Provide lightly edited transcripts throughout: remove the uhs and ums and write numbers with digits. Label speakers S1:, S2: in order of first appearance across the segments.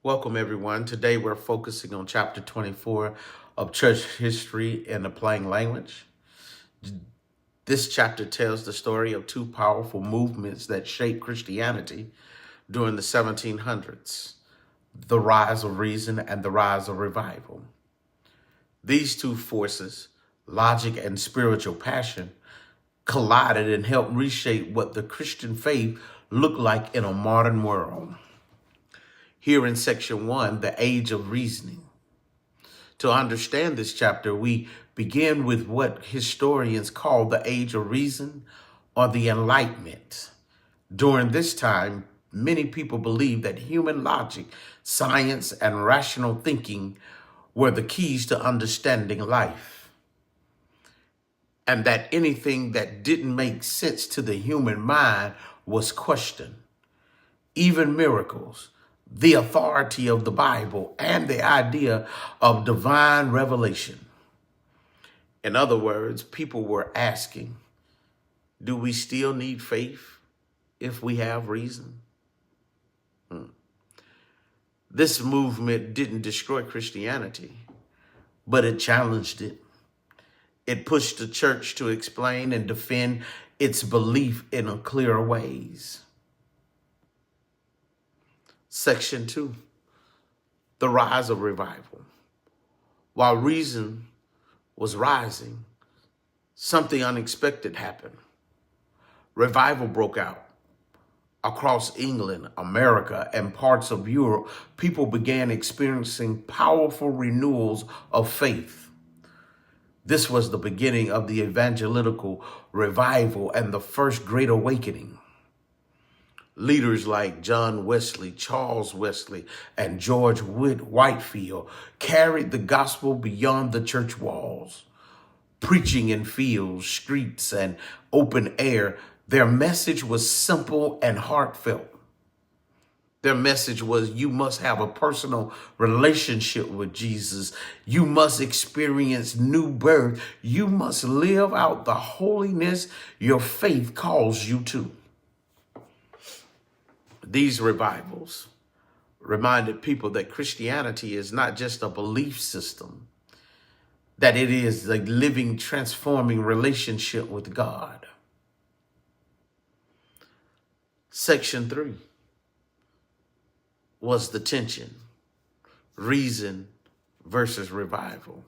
S1: Welcome, everyone. Today we're focusing on chapter 24 of Church History in the Plain Language. This chapter tells the story of two powerful movements that shaped Christianity during the 1700s, the rise of reason and the rise of revival. These two forces, logic and spiritual passion, collided and helped reshape what the Christian faith looked like in a modern world. Here in section 1, the age of reasoning. To understand this chapter, we begin with what historians call the age of reason or the Enlightenment. During this time, many people believed that human logic, science, and rational thinking were the keys to understanding life, and that anything that didn't make sense to the human mind was questioned. Even miracles, the authority of the Bible, and the idea of divine revelation. In other words, people were asking, do we still need faith if we have reason? This movement didn't destroy Christianity, but it challenged it. It pushed the church to explain and defend its belief in clearer ways. Section 2, the rise of revival. While reason was rising, something unexpected happened. Revival broke out. Across England, America, and parts of Europe, people began experiencing powerful renewals of faith. This was the beginning of the evangelical revival and the first Great Awakening. Leaders like John Wesley, Charles Wesley, and George Whitefield carried the gospel beyond the church walls. Preaching in fields, streets, and open air, their message was simple and heartfelt. Their message was, you must have a personal relationship with Jesus. You must experience new birth. You must live out the holiness your faith calls you to. These revivals reminded people that Christianity is not just a belief system, that it is a living, transforming relationship with God. Section 3 was the tension, reason versus revival.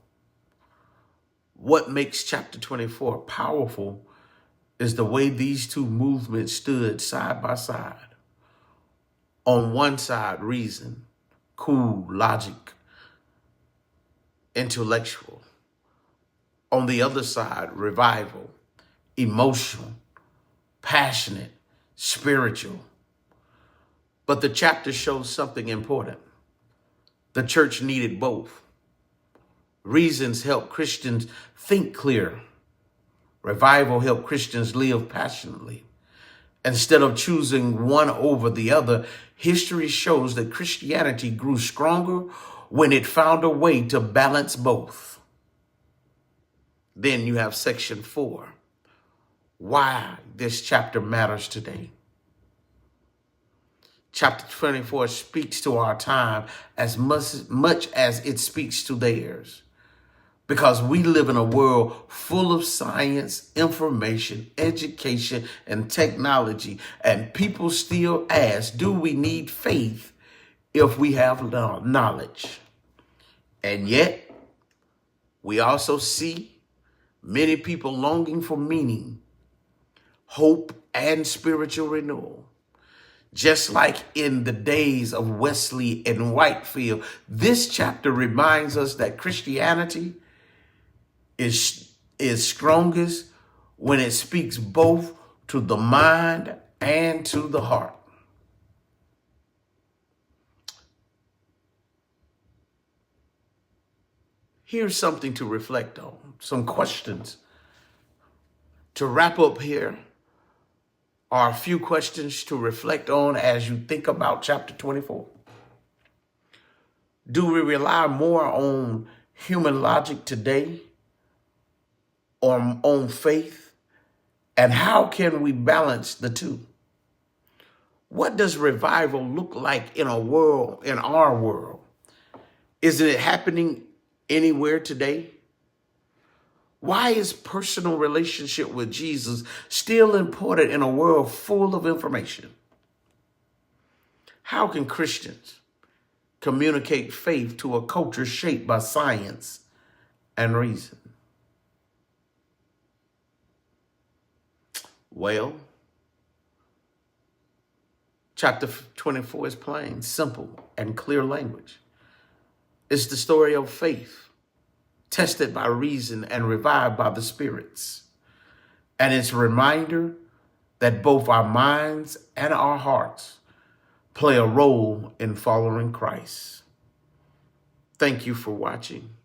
S1: What makes chapter 24 powerful is the way these two movements stood side by side. On one side, reason, cool, logic, intellectual. On the other side, revival, emotional, passionate, spiritual. But the chapter shows something important. The church needed both. Reasons help Christians think clear. Revival helped Christians live passionately. Instead of choosing one over the other, history shows that Christianity grew stronger when it found a way to balance both. Then you have section 4, why this chapter matters today. Chapter 24 speaks to our time as much as it speaks to theirs. Because we live in a world full of science, information, education, and technology. And people still ask, do we need faith if we have knowledge? And yet, we also see many people longing for meaning, hope, and spiritual renewal. Just like in the days of Wesley and Whitefield, this chapter reminds us that Christianity is strongest when it speaks both to the mind and to the heart. Here's something to reflect on, some questions. To wrap up here are a few questions to reflect on as you think about chapter 24. Do we rely more on human logic today or on faith? And how can we balance the two? What does revival look like in our world? Isn't it happening anywhere today? Why is personal relationship with Jesus still important in a world full of information? How can Christians communicate faith to a culture shaped by science and reason? Well, chapter 24 is plain, simple, and clear language. It's the story of faith, tested by reason and revived by the spirits. And it's a reminder that both our minds and our hearts play a role in following Christ. Thank you for watching.